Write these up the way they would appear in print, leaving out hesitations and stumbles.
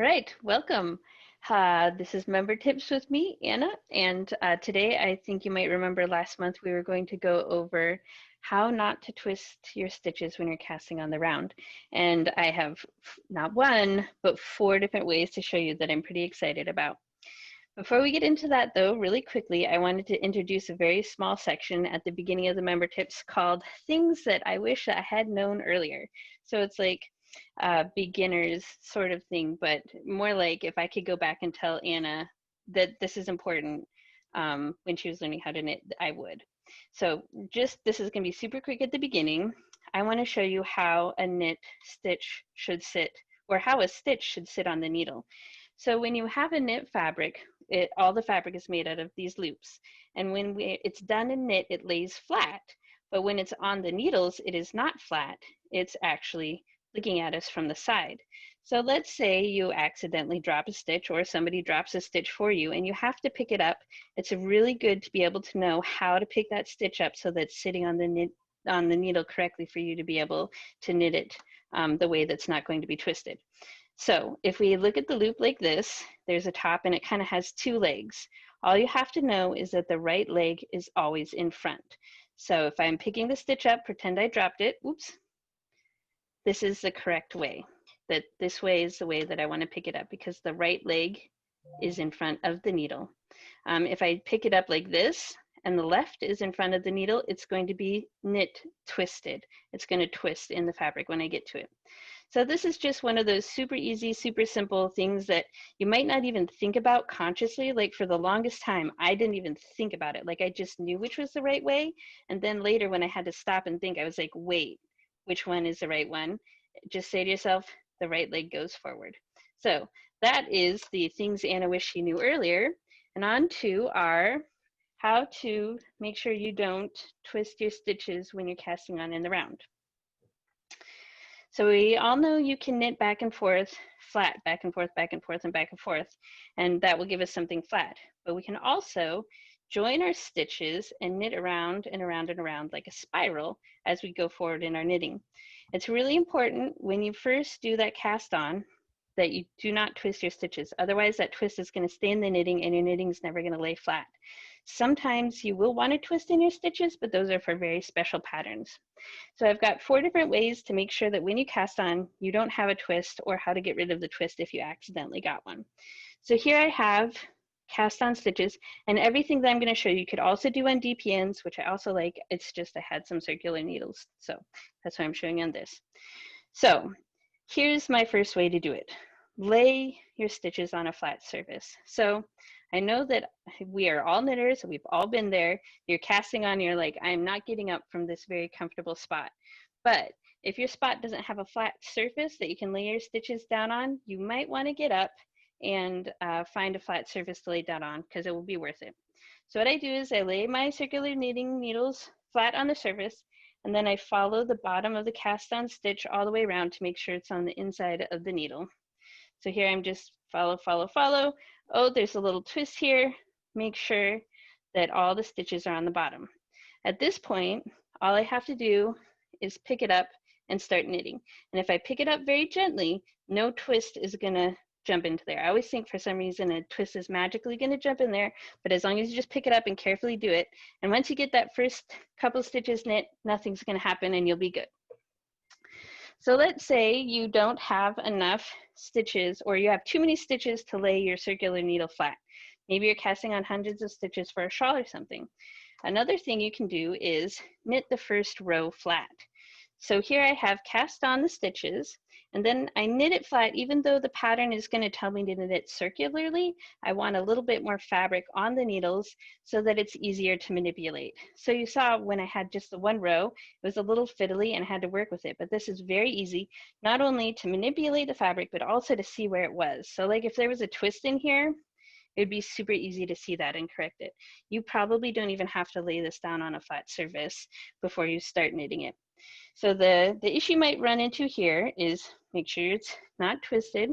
All right, welcome. This is Member Tips with me, Anna, and today I think you might remember last month we were going to go over how not to twist your stitches when you're casting on the round. And I have not one, but 4 different ways to show you that I'm pretty excited about. Before we get into that though, really quickly, I wanted to introduce a very small section at the beginning of the member tips called things that I wish I had known earlier. So it's like beginners sort of thing, but more like if I could go back and tell Anna that this is important when she was learning how to knit, I would. So this is going to be super quick at the beginning. I want to show you how a knit stitch should sit, or how a stitch should sit on the needle. So when you have a knit fabric, all the fabric is made out of these loops. And when it's done in knit, it lays flat. But when it's on the needles, it is not flat. It's actually looking at us from the side. So let's say you accidentally drop a stitch, or somebody drops a stitch for you and you have to pick it up. It's really good to be able to know how to pick that stitch up so that it's sitting on the needle correctly for you to be able to knit it the way that's not going to be twisted. So if we look at the loop like this, there's a top and it kind of has 2 legs. All you have to know is that the right leg is always in front. So if I'm picking the stitch up, pretend I dropped it, oops, this is the correct way. That this way is the way that I want to pick it up because the right leg is in front of the needle. If I pick it up like this and the left is in front of the needle, it's going to be knit twisted. It's going to twist in the fabric when I get to it. So this is just one of those super easy, super simple things that you might not even think about consciously. Like for the longest time, I didn't even think about it. Like I just knew which was the right way. And then later when I had to stop and think, I was like, wait, which one is the right one? Just say to yourself, the right leg goes forward. So that is the things Anna wished she knew earlier. And on to our how to make sure you don't twist your stitches when you're casting on in the round. So we all know you can knit back and forth, flat, back and forth, back and forth, and back and forth, and that will give us something flat. But we can also join our stitches and knit around and around and around like a spiral as we go forward in our knitting. It's really important when you first do that cast on that you do not twist your stitches. Otherwise, that twist is going to stay in the knitting and your knitting is never going to lay flat. Sometimes you will want to twist in your stitches, but those are for very special patterns. So I've got 4 different ways to make sure that when you cast on, you don't have a twist, or how to get rid of the twist if you accidentally got one. So here I have cast on stitches, and everything that I'm going to show you could also do on DPNs, which I also like. It's just I had some circular needles, so that's why I'm showing you on this. So here's my first way to do it. Lay your stitches on a flat surface. So I know that we are all knitters, we've all been there. You're casting on, you're like, I'm not getting up from this very comfortable spot. But if your spot doesn't have a flat surface that you can lay your stitches down on, you might want to get up and find a flat surface to lay down on, because it will be worth it. So what I do is I lay my circular knitting needles flat on the surface, and then I follow the bottom of the cast on stitch all the way around to make sure it's on the inside of the needle. So here I'm just follow, follow, follow. Oh, there's a little twist here. Make sure that all the stitches are on the bottom. At this point, all I have to do is pick it up and start knitting. And if I pick it up very gently, no twist is gonna jump into there. I always think for some reason a twist is magically gonna jump in there, but as long as you just pick it up and carefully do it, and once you get that first couple stitches knit, nothing's gonna happen and you'll be good. So let's say you don't have enough stitches, or you have too many stitches to lay your circular needle flat. Maybe you're casting on hundreds of stitches for a shawl or something. Another thing you can do is knit the first row flat. So here I have cast on the stitches, and then I knit it flat. Even though the pattern is going to tell me to knit it circularly, I want a little bit more fabric on the needles so that it's easier to manipulate. So you saw when I had just the one row, it was a little fiddly and I had to work with it, but this is very easy, not only to manipulate the fabric, but also to see where it was. So like if there was a twist in here, it'd be super easy to see that and correct it. You probably don't even have to lay this down on a flat surface before you start knitting it. So the issue you might run into here is make sure it's not twisted,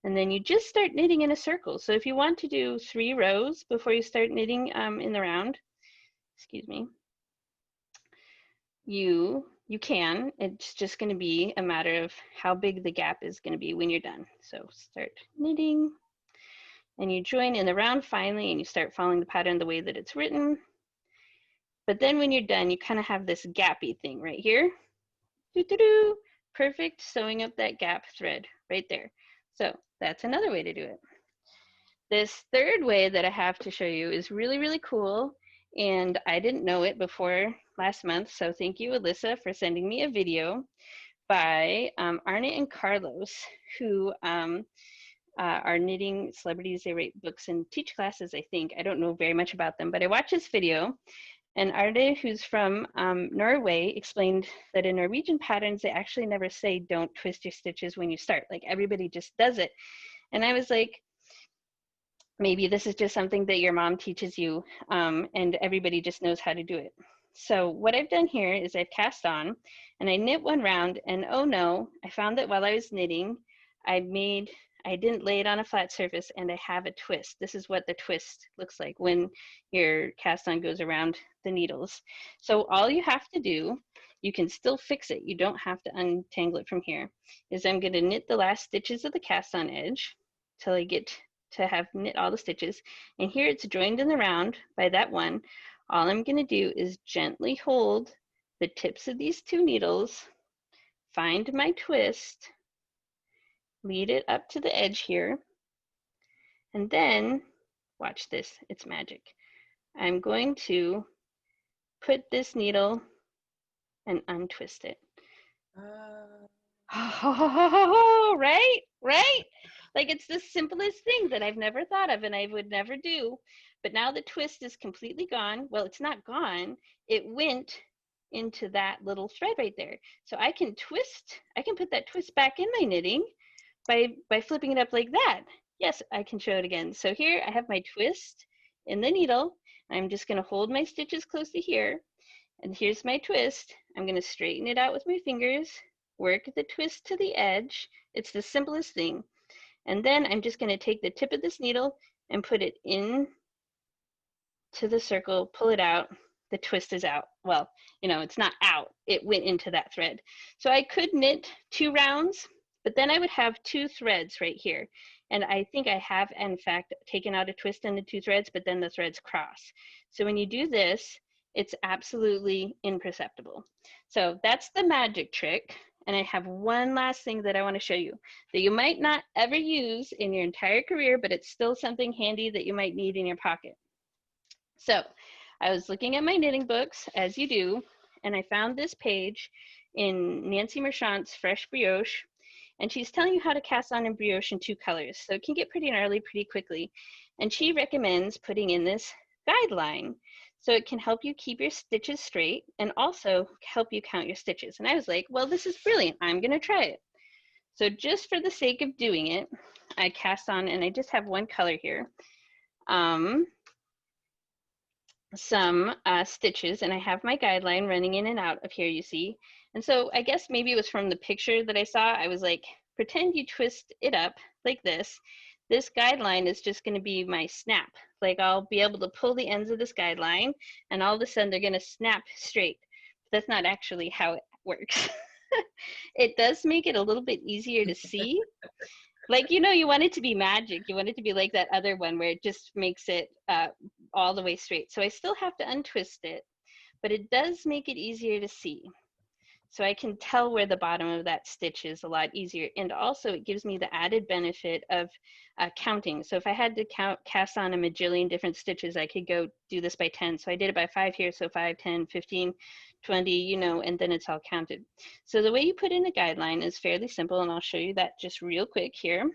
and then you just start knitting in a circle. So if you want to do 3 rows before you start knitting in the round, excuse me, you you can. It's just going to be a matter of how big the gap is going to be when you're done. So start knitting, and you join in the round finally, and you start following the pattern the way that it's written. But then when you're done, you kind of have this gappy thing right here. Doo-doo-doo. Perfect, sewing up that gap thread right there. So that's another way to do it. This third way that I have to show you is really, really cool. And I didn't know it before last month. So thank you, Alyssa, for sending me a video by Arne and Carlos, who are knitting celebrities. They write books and teach classes, I think. I don't know very much about them, but I watched this video. And Arne, who's from Norway, explained that in Norwegian patterns, they actually never say don't twist your stitches when you start. Like everybody just does it. And I was like, maybe this is just something that your mom teaches you and everybody just knows how to do it. So what I've done here is I've cast on and I knit one round, and oh no, I found that while I was knitting, I didn't lay it on a flat surface and I have a twist. This is what the twist looks like when your cast on goes around the needles. So all you have to do, you can still fix it, you don't have to untangle it from here, is I'm going to knit the last stitches of the cast on edge till I get to have knit all the stitches. And here it's joined in the round by that one. All I'm going to do is gently hold the tips of these two needles, find my twist, lead it up to the edge here, and then watch this, it's magic. I'm going to put this needle and untwist it. Right? Right? Like it's the simplest thing that I've never thought of and I would never do. But now the twist is completely gone. Well, it's not gone. It went into that little thread right there. So I can twist, I can put that twist back in my knitting by flipping it up like that. Yes, I can show it again. So here I have my twist in the needle. I'm just going to hold my stitches close to here. And here's my twist. I'm going to straighten it out with my fingers, work the twist to the edge. It's the simplest thing. And then I'm just going to take the tip of this needle and put it in to the circle, pull it out. The twist is out. Well, you know, it's not out. It went into that thread. So I could knit 2 rounds, but then I would have 2 threads right here. And I think I have, in fact, taken out a twist in the 2 threads, but then the threads cross. So when you do this, it's absolutely imperceptible. So that's the magic trick. And I have one last thing that I want to show you that you might not ever use in your entire career, but it's still something handy that you might need in your pocket. So I was looking at my knitting books, as you do, and I found this page in Nancy Merchant's Fresh Brioche, and she's telling you how to cast on in brioche in 2 colors. So it can get pretty gnarly pretty quickly. And she recommends putting in this guideline so it can help you keep your stitches straight and also help you count your stitches. And I was like, well, this is brilliant. I'm going to try it. So just for the sake of doing it, I cast on, and I just have one color here, some stitches, and I have my guideline running in and out of here, you see. And so I guess maybe it was from the picture that I saw. I was like, pretend you twist it up like this. This guideline is just going to be my snap. Like I'll be able to pull the ends of this guideline and all of a sudden they're going to snap straight. But that's not actually how it works. It does make it a little bit easier to see. Like, you know, you want it to be magic. You want it to be like that other one where it just makes it all the way straight. So I still have to untwist it, but it does make it easier to see. So I can tell where the bottom of that stitch is a lot easier. And also it gives me the added benefit of counting. So if I had to cast on a majillion different stitches, I could go do this by 10. So I did it by 5 here. So 5, 10, 15, 20, you know, and then it's all counted. So the way you put in a guideline is fairly simple. And I'll show you that just real quick here.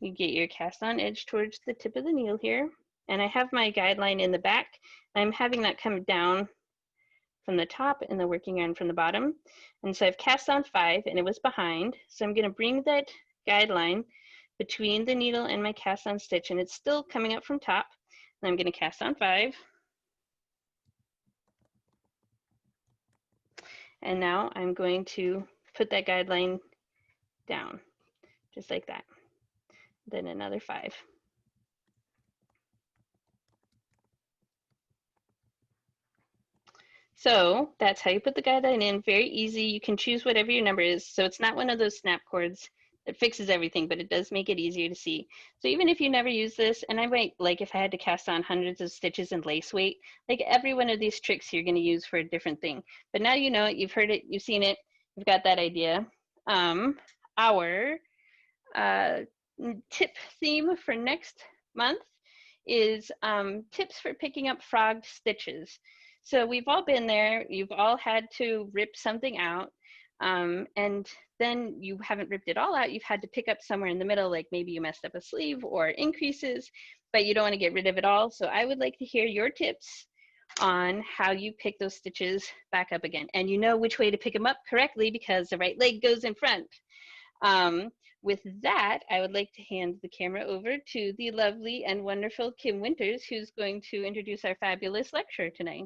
You get your cast on edge towards the tip of the needle here. And I have my guideline in the back. I'm having that come down from the top and the working yarn from the bottom. And so I've cast on 5 and it was behind. So I'm going to bring that guideline between the needle and my cast on stitch, and it's still coming up from top. And I'm going to cast on 5. And now I'm going to put that guideline down, just like that. Then another 5. So that's how you put the guideline in. Very easy. You can choose whatever your number is. So it's not one of those snap cords that fixes everything, but it does make it easier to see. So even if you never use this, and I might, like if I had to cast on hundreds of stitches and lace weight, like every one of these tricks you're going to use for a different thing. But now you know it, you've heard it, you've seen it, you've got that idea. Our uh, tip theme for next month is tips for picking up frogged stitches. So we've all been there. You've all had to rip something out, and then you haven't ripped it all out. You've had to pick up somewhere in the middle, like maybe you messed up a sleeve or increases, but you don't want to get rid of it all. So I would like to hear your tips on how you pick those stitches back up again. And you know which way to pick them up correctly because the right leg goes in front. Um, with that, I would like to hand the camera over to the lovely and wonderful Kim Winters, who's going to introduce our fabulous lecture tonight.